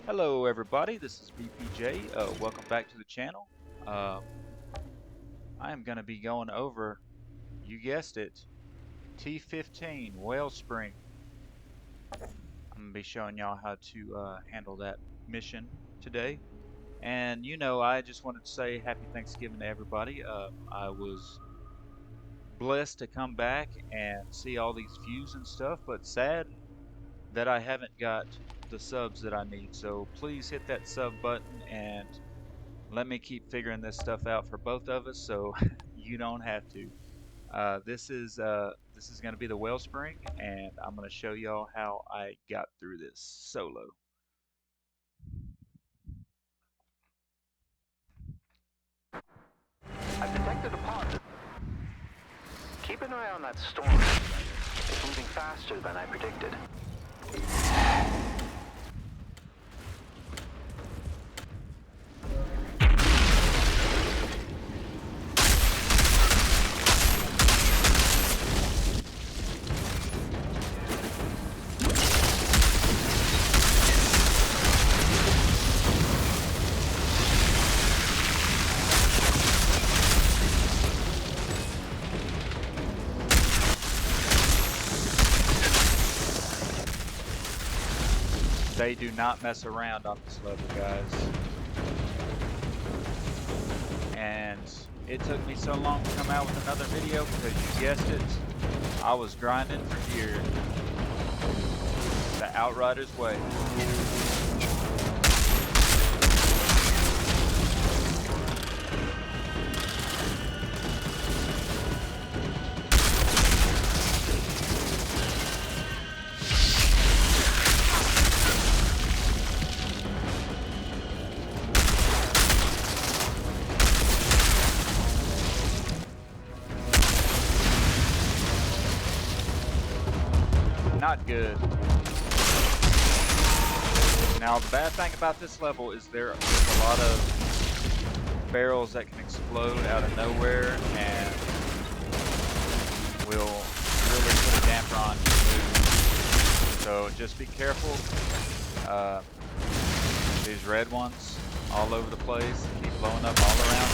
Hello everybody, this is BPJ. Welcome back to the channel. I am going to be going over, you guessed it, T15 Wellspring. I'm going to be showing y'all how to handle that mission today. And you know, I just wanted to say happy Thanksgiving to everybody. I was blessed to come back and see all these views and stuff, but sad that I haven't got the subs that I need. So please hit that sub button and let me keep figuring this stuff out for both of us, so you don't have to. This is going to be the Wellspring, and I'm going to show y'all how I got through this solo. I've detected a deposit. Keep an eye on that storm. It's moving faster than I predicted. They do not mess around on this level, guys. And it took me so long to come out with another video because you guessed it, I was grinding for years. The Outriders way. Not good. Now the bad thing about this level is there's a lot of barrels that can explode out of nowhere and will really put a damper on your mood. So just be careful. These red ones all over the place keep blowing up all around.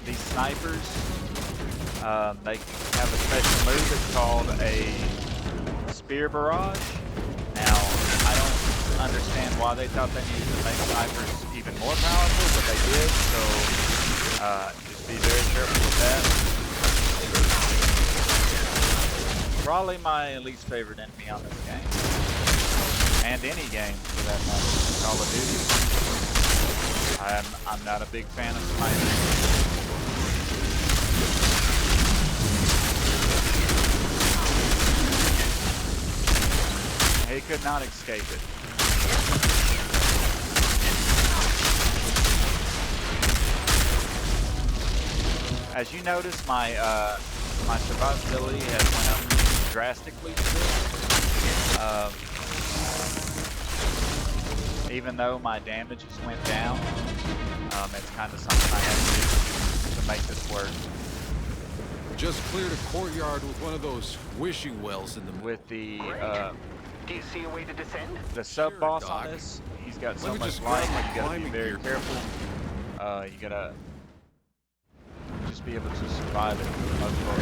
These snipers, they have a special move. It's called a spear barrage. Now, I don't understand why they thought they needed to make snipers even more powerful, but they did, so just be very careful with that. Probably my least favorite enemy on this game. And any game, for that matter. Call of Duty. I'm not a big fan of snipers. He could not escape it. As you notice, my survivability has went up drastically today. Even though my damages went down, it's kind of something I have to do to make this work. Just cleared a courtyard with one of those wishing wells in the with the Do you see a way to descend? the sub boss Sure, on Doc. this. He's got so Let me much just life. grab my You gotta be climbing very gear. careful. You gotta just be able to survive it for the most part.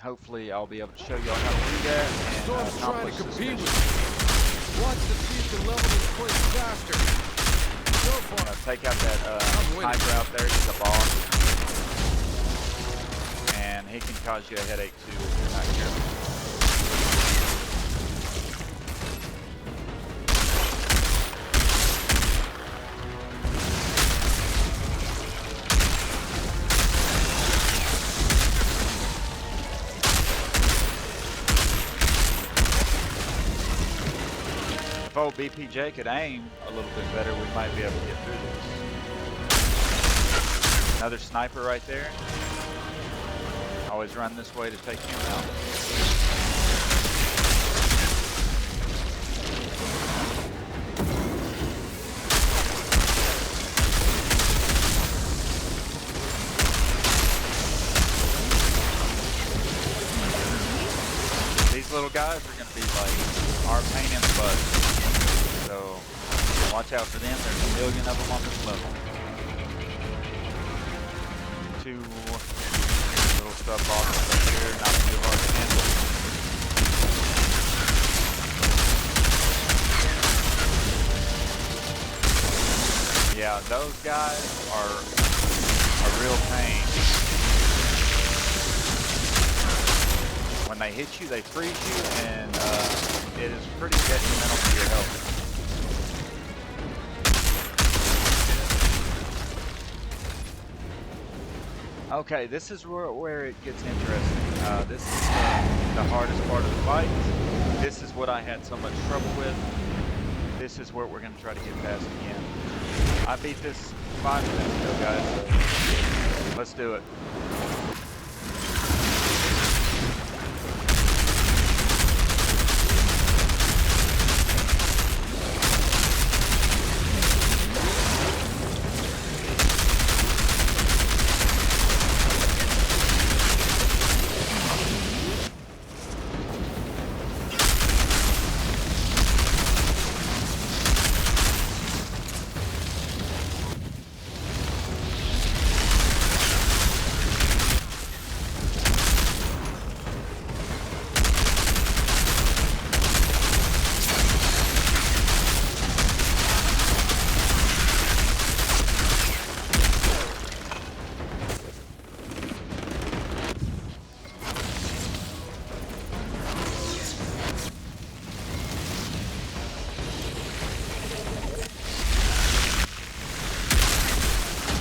Hopefully, I'll be able to show y'all how to do that and Storm's trying accomplish to this compete mission. with me. Watch to see if you can level this place faster. So I'm far, gonna take out that I'm winning. sniper out there. He's a boss, and he can cause you a headache too if you're not careful. If old BPJ could aim a little bit better, we might be able to get through this. Another sniper right there. Always run this way to take him out. little guys are going to be like our pain in the butt. So watch out for them. There's a million of them on this level. Two little sub bosses up here, not too hard to handle. Yeah, those guys are a real pain. When they hit you, they freeze you, and it is pretty detrimental to your health. Okay, this is where it gets interesting. This is the hardest part of the fight. This is what I had so much trouble with. This is what we're going to try to get past again. I beat this 5 minutes ago, guys, so let's do it.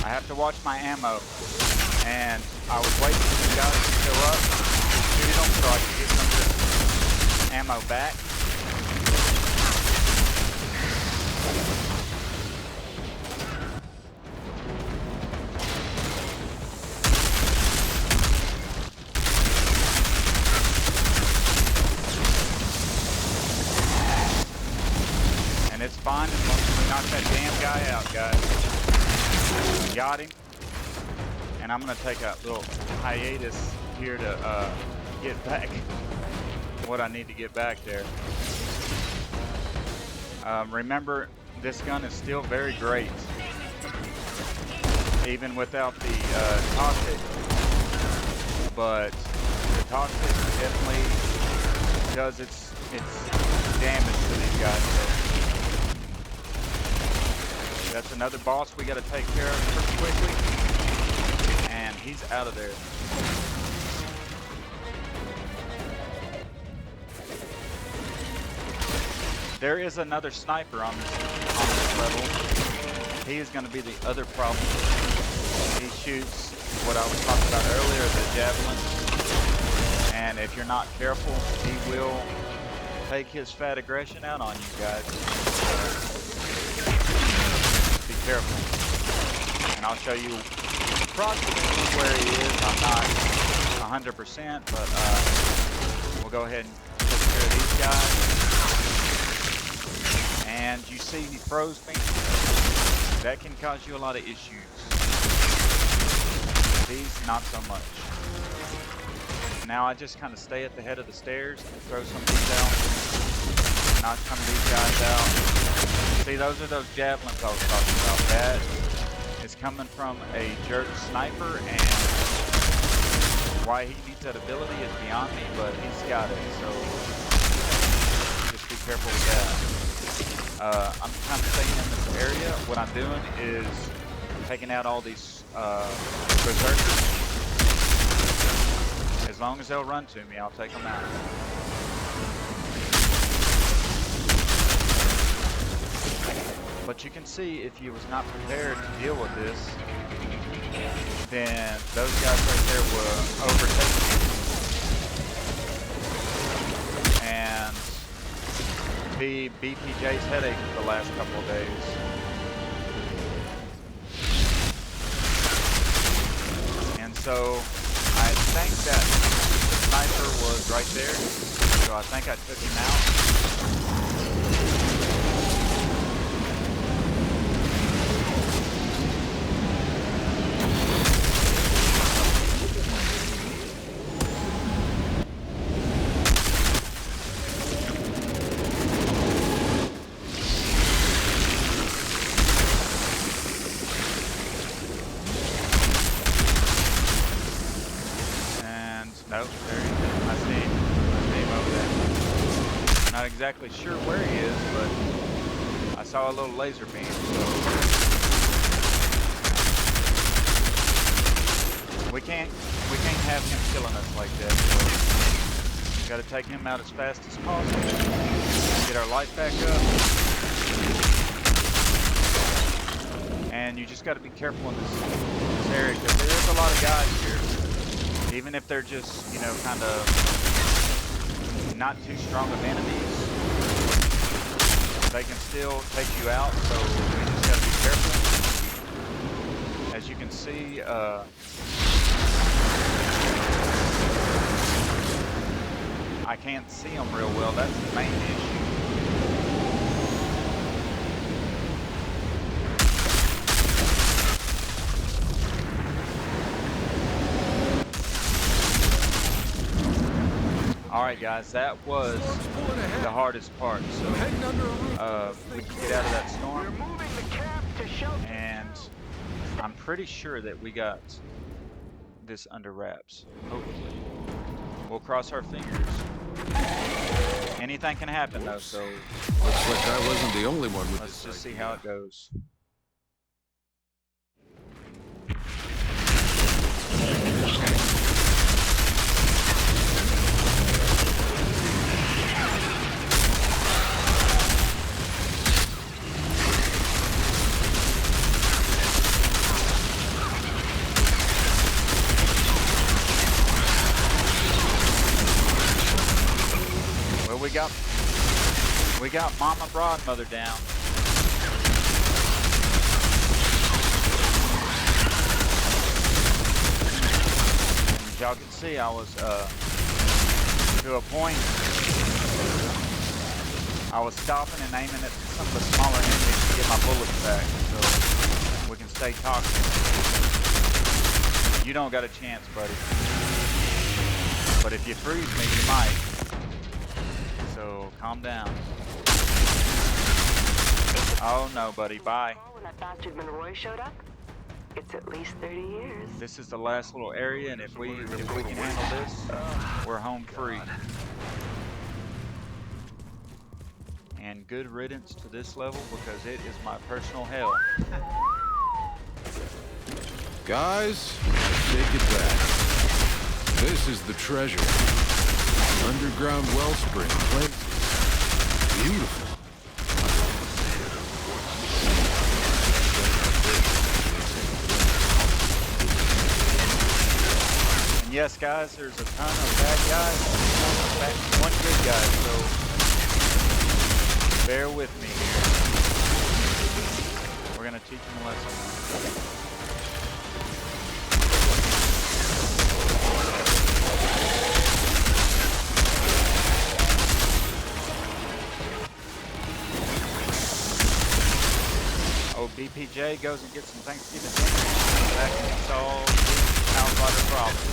I have to watch my ammo, and I was waiting for the guys to show up, shoot them so I could get some of this ammo back. And it's fine as long as we knock that damn guy out, guys. Got him, and I'm gonna take a little hiatus here to get back what I need to get back there. Remember, this gun is still very great, even without the toxic, but the toxic definitely does its damage to these guys. So that's another boss we got to take care of pretty quickly, and he's out of there. There is another sniper on this level. He is going to be the other problem. He shoots what I was talking about earlier, the javelin, and if you're not careful, he will take his fat aggression out on you guys. Be careful, and I'll show you approximately where he is. I'm not 100%, but we'll go ahead and take care of these guys. And you see he froze me. That can cause you a lot of issues. These, not so much. Now I just kind of stay at the head of the stairs and throw some of these out. Knock some of these guys out. See, those are those javelins I was talking about. That is coming from a jerk sniper, and why he needs that ability is beyond me, but he's got it, so just be careful with that. I'm kind of staying in this area. What I'm doing is taking out all these berserkers. As long as they'll run to me, I'll take them out. But you can see, if you was not prepared to deal with this, then those guys right there will overtake you. And be BPJ's headache for the last couple of days. And so I think that the sniper was right there, so I think I took him out. exactly sure where he is, but I saw a little laser beam. So we can't have him killing us like that. So got to take him out as fast as possible. Get our light back up. And you just got to be careful in this area because there's a lot of guys here. Even if they're just, you know, kind of not too strong of enemies, they can still take you out. So we just got to be careful. As you can see, I can't see them real well. That's the main issue. Alright guys, that was the hardest part. So we can get out of that storm. And I'm pretty sure that we got this under wraps. Hopefully. We'll cross our fingers. Anything can happen though, so looks like I wasn't the only one with let's just see how it goes. We got Mama Broadmother down. As y'all can see, I was to a point. I was stopping and aiming at some of the smaller enemies to get my bullets back, so we can stay toxic. You don't got a chance, buddy. But if you freeze me, you might. So calm down. Oh no, buddy, bye. When that bastard Monroy showed up, it's at least 30 years. This is the last little area, and if we can handle this, we're home free. And good riddance to this level because it is my personal hell. Guys, take it back. This is the treasure. Underground Wellspring place. Beautiful. And yes, guys, there's a ton of bad guys, one good guy, so bear with me here. We're gonna teach him a lesson. BPJ goes and gets some Thanksgiving dinner. That can solve Outrider problems.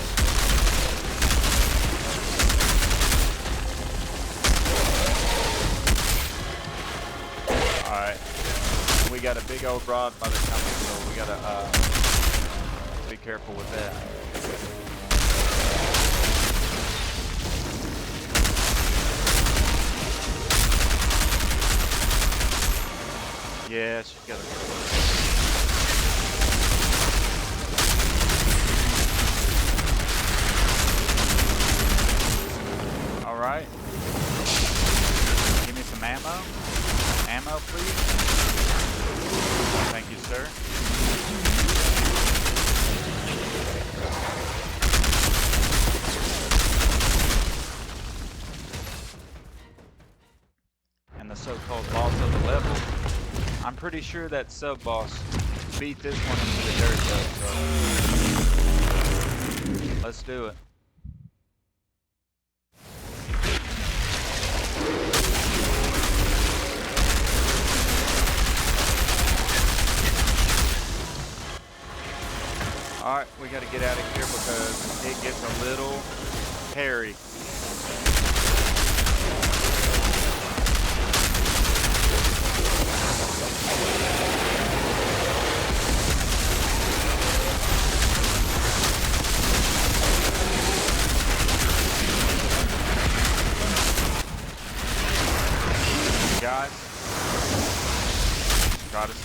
Alright. We got a big old Broadmother coming, so we gotta be careful with that. Yeah, she's got a Alright. Give me some ammo. Ammo, please. Thank you, sir. And the so-called boss of the level. I'm pretty sure that sub-boss beat this one into the dirt though, so let's do it. Alright, we gotta get out of here because it gets a little hairy.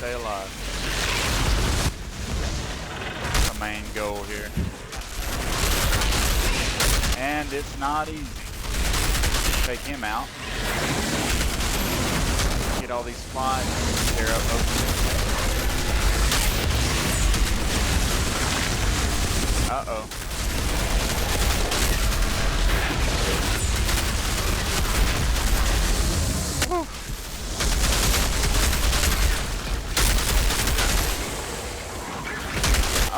stay alive. The main goal here. And it's not easy. Take him out. Get all these flies. They're up open. Uh-oh. Whew.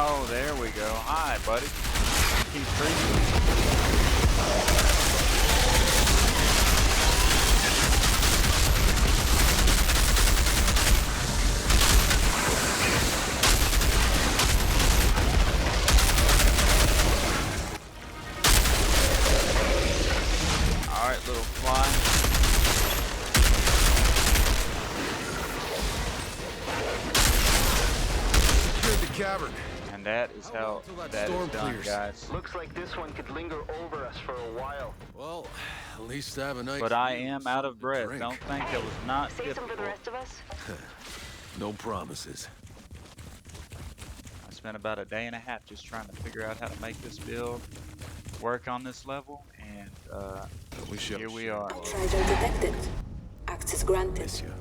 Oh, there we go. Hi, buddy. Keep breathing. All right, little fly. Secured the cavern. And that is how that is done, guys. Looks like this one could linger over us for a while. Well, at least I have a nice. But I am out of breath. Don't think it was not Save some for the difficult. rest of us? No promises. I spent about a day and a half just trying to figure out how to make this build work on this level, and here we are. Outrider detected. Access granted. Miss you.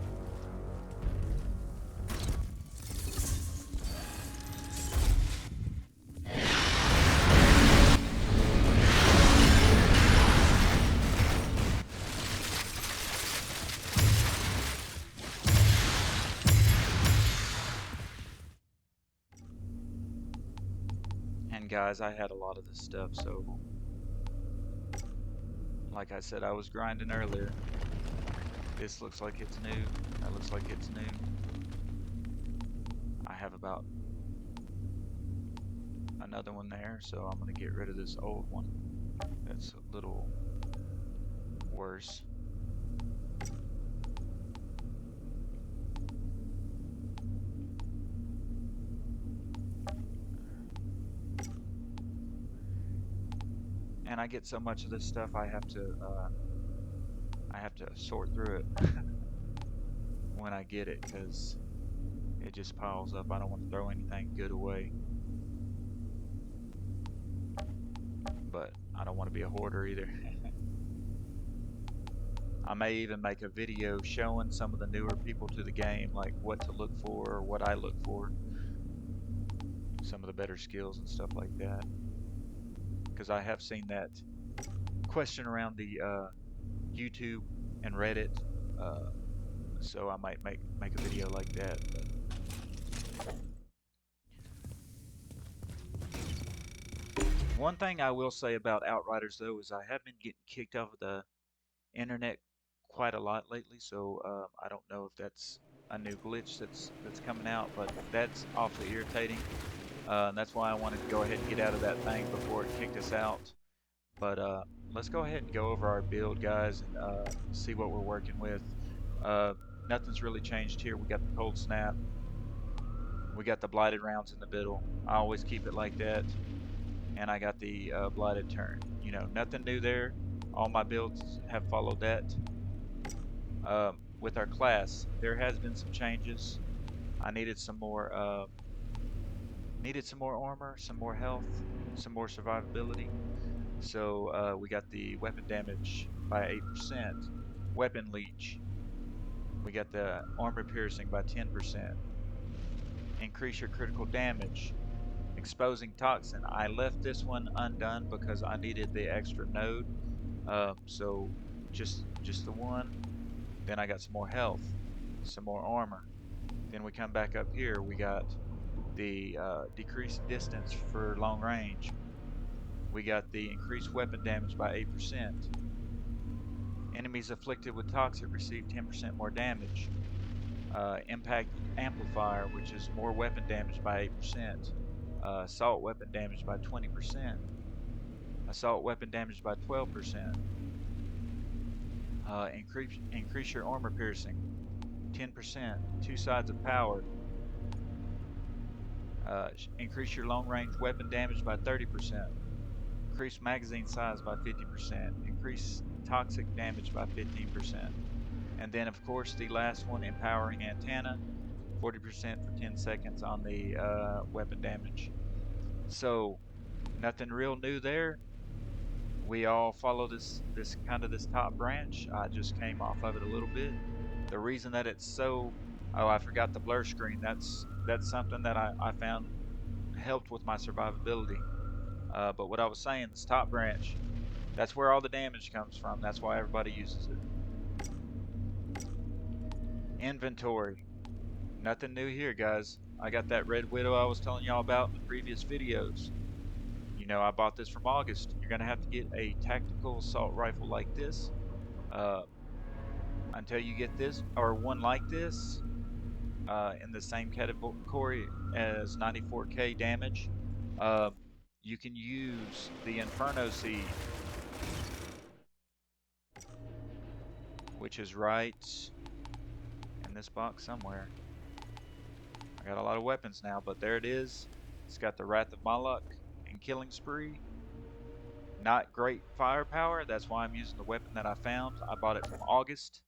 And guys, I had a lot of this stuff, so like I said, I was grinding earlier. This looks like it's new. That looks like it's new. I have about another one there, so I'm gonna get rid of this old one. That's a little worse. And I get so much of this stuff, I have to sort through it when I get it, because it just piles up. I don't want to throw anything good away, but I don't want to be a hoarder either. I may even make a video showing some of the newer people to the game, like what to look for or what I look for, some of the better skills and stuff like that. Because I have seen that question around the YouTube and Reddit, so I might make a video like that. But one thing I will say about Outriders though is I have been getting kicked off of the internet quite a lot lately, so I don't know if that's a new glitch that's coming out, but that's awfully irritating. That's why I wanted to go ahead and get out of that thing before it kicked us out. But let's go ahead and go over our build, guys, and see what we're working with. Nothing's really changed here. We got the cold snap. We got the blighted rounds in the middle. I always keep it like that. And I got the blighted turn. You know, nothing new there. All my builds have followed that. With our class, there has been some changes. I needed some more armor, some more health, some more survivability. So we got the weapon damage by 8%, weapon leech. We got the armor piercing by 10%. Increase your critical damage. Exposing toxin. I left this one undone because I needed the extra node. So just the one. Then I got some more health, some more armor. Then we come back up here. We got the decreased distance for long range. We got the increased weapon damage by 8%. Enemies afflicted with toxic receive 10% more damage. Impact amplifier, which is more weapon damage by 8%. Assault weapon damage by 20%. Assault weapon damage by 12%. Increase your armor piercing 10%. Two sides of power. Increase your long range weapon damage by 30%. Increase magazine size by 50%. Increase toxic damage by 15%. And then of course the last one, empowering antenna. 40% for 10 seconds on the weapon damage. So nothing real new there. We all follow this top branch. I just came off of it a little bit. The reason that it's so, oh, I forgot the blur screen. That's something that I found helped with my survivability. But what I was saying, this top branch, that's where all the damage comes from. That's why everybody uses it. Inventory. Nothing new here, guys. I got that Red Widow I was telling y'all about in the previous videos. You know, I bought this from August. You're going to have to get a tactical assault rifle like this. Until you get this, or one like this, in the same category as 94k damage, you can use the Inferno Seed, which is right in this box somewhere. I got a lot of weapons now, but there it is. It's got the Wrath of Moloch and Killing Spree. Not great firepower, that's why I'm using the weapon that I found. I bought it from August.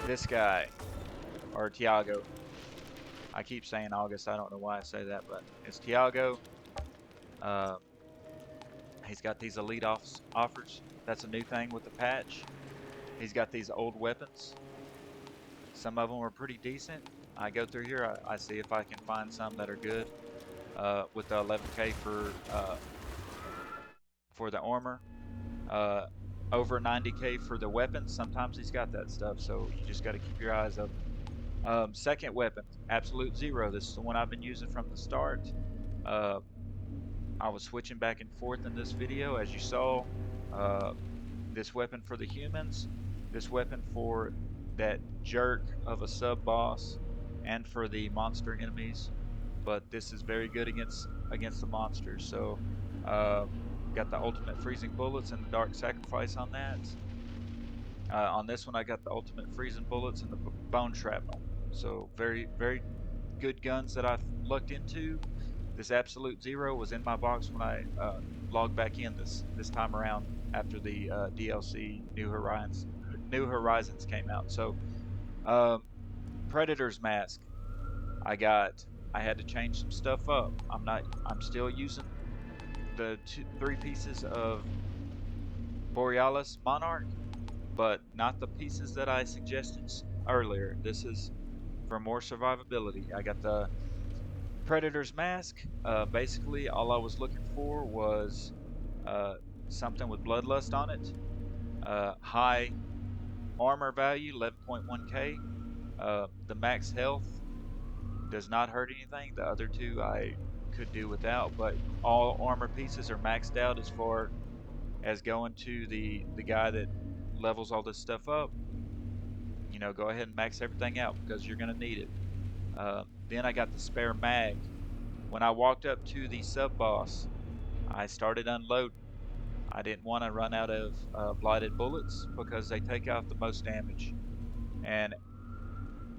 This guy, or Tiago. I keep saying August, I don't know why I say that, but it's Tiago. He's got these elite offers. That's a new thing with the patch. He's got these old weapons. Some of them are pretty decent. I go through here, I see if I can find some that are good. With the 11k for the armor. Over 90k for the weapons. Sometimes he's got that stuff, so you just got to keep your eyes open. Second weapon, Absolute Zero. This is the one I've been using from the start. I was switching back and forth in this video, as you saw. This weapon for the humans, this weapon for that jerk of a sub-boss, and for the monster enemies. But this is very good against the monsters. So got the ultimate freezing bullets and the dark sacrifice on that. On this one I got the ultimate freezing bullets and the bone shrapnel. So very good guns that I've looked into. This Absolute Zero was in my box when I logged back in this time around after the DLC New Horizons came out. So Predator's Mask. I had to change some stuff up. I'm still using the 3 pieces of Borealis Monarch, but not the pieces that I suggested earlier. This is for more survivability. I got the Predator's Mask. Basically, all I was looking for was something with Bloodlust on it. High armor value, 11.1k. The max health does not hurt anything. The other two I could do without, but all armor pieces are maxed out as far as going to the guy that levels all this stuff up. You know, go ahead and max everything out because you're going to need it. Then I got the spare mag. When I walked up to the sub-boss, I started unloading. I didn't want to run out of blighted bullets because they take out the most damage. And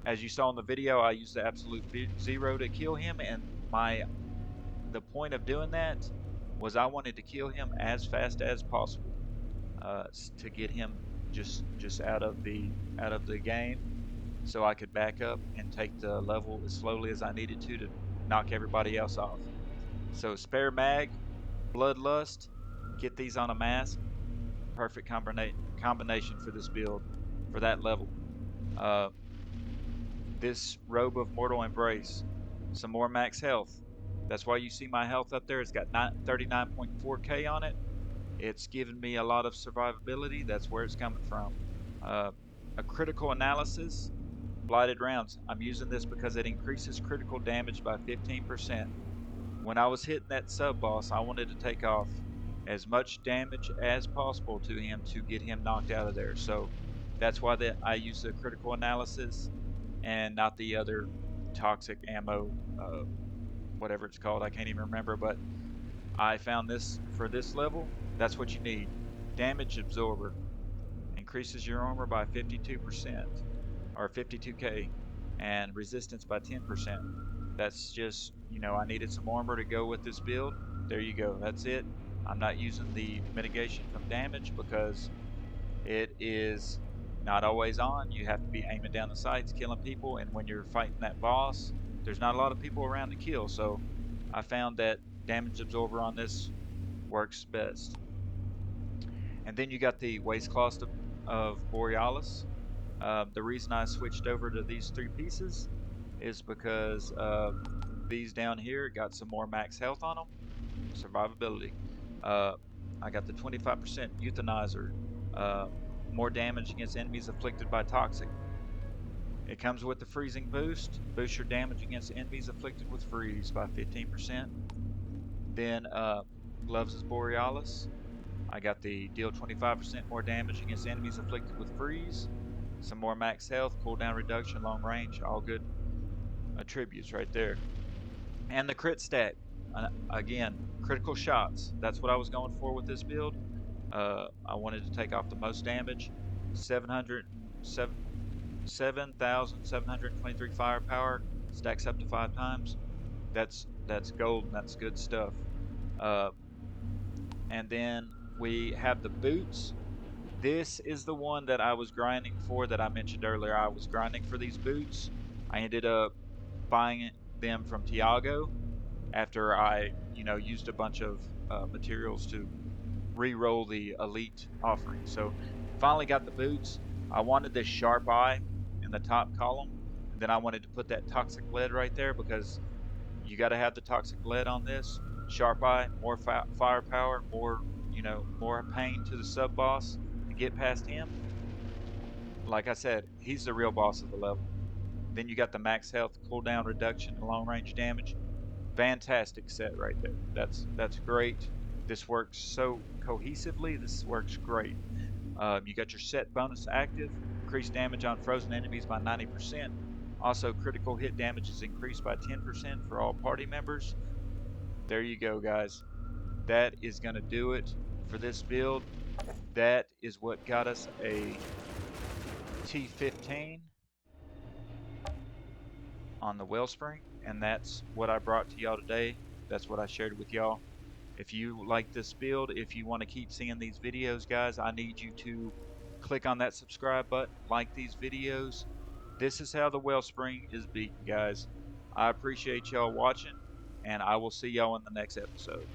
as you saw in the video, I used the Absolute Zero to kill him, and the point of doing that was I wanted to kill him as fast as possible, to get him just out of the game, so I could back up and take the level as slowly as I needed to knock everybody else off. So spare mag, bloodlust, get these on a mask. Perfect combination for this build, for that level. This robe of mortal embrace, some more max health. That's why you see my health up there. It's got 39.4k on it. It's given me a lot of survivability. That's where it's coming from. A critical analysis, blighted rounds. I'm using this because it increases critical damage by 15%. When I was hitting that sub boss, I wanted to take off as much damage as possible to him to get him knocked out of there. So that's why I use the critical analysis and not the other toxic ammo, whatever it's called. I can't even remember, but I found this for this level. That's what you need. Damage absorber increases your armor by 52%, or 52k, and resistance by 10%. That's just, you know, I needed some armor to go with this build. There you go. That's it. I'm not using the mitigation from damage because it is not always on. You have to be aiming down the sights, killing people, and when you're fighting that boss, there's not a lot of people around to kill. So I found that damage absorber on this works best. And then you got the waist cloth of Borealis. The reason I switched over to these three pieces is because these down here got some more max health on them, survivability. Uh, I got the 25% euthanizer, more damage against enemies afflicted by toxic. It comes with the freezing boost, boosts your damage against enemies afflicted with freeze by 15%. Then gloves is Borealis. I got the deal 25% more damage against enemies afflicted with freeze, some more max health, cooldown reduction, long range, all good attributes right there. And the crit stack, again, critical shots. That's what I was going for with this build. I wanted to take off the most damage. 7,723 firepower, stacks up to 5 times. That's gold, and that's good stuff. And then we have the boots. This is the one that I was grinding for that I mentioned earlier. I was grinding for these boots. I ended up buying them from Tiago after I, used a bunch of materials to re-roll the elite offering. So finally got the boots. I wanted this sharp eye in the top column, and then I wanted to put that toxic lead right there because you got to have the toxic lead on this. Sharp eye, more firepower, more more pain to the sub boss to get past him. Like I said, he's the real boss of the level. Then you got the max health, cooldown reduction, and long range damage. Fantastic set right there. That's great. This works so cohesively. This works great. You got your set bonus active, increased damage on frozen enemies by 90%. Also, critical hit damage is increased by 10% for all party members. There you go, guys. That is going to do it for this build. That is what got us a T15 on the Wellspring, and that's what I brought to y'all today. That's what I shared with y'all. If you like this build, if you want to keep seeing these videos, guys, I need you to click on that subscribe button, like these videos. This is how the Wellspring is beaten, guys. I appreciate y'all watching, and I will see y'all in the next episode.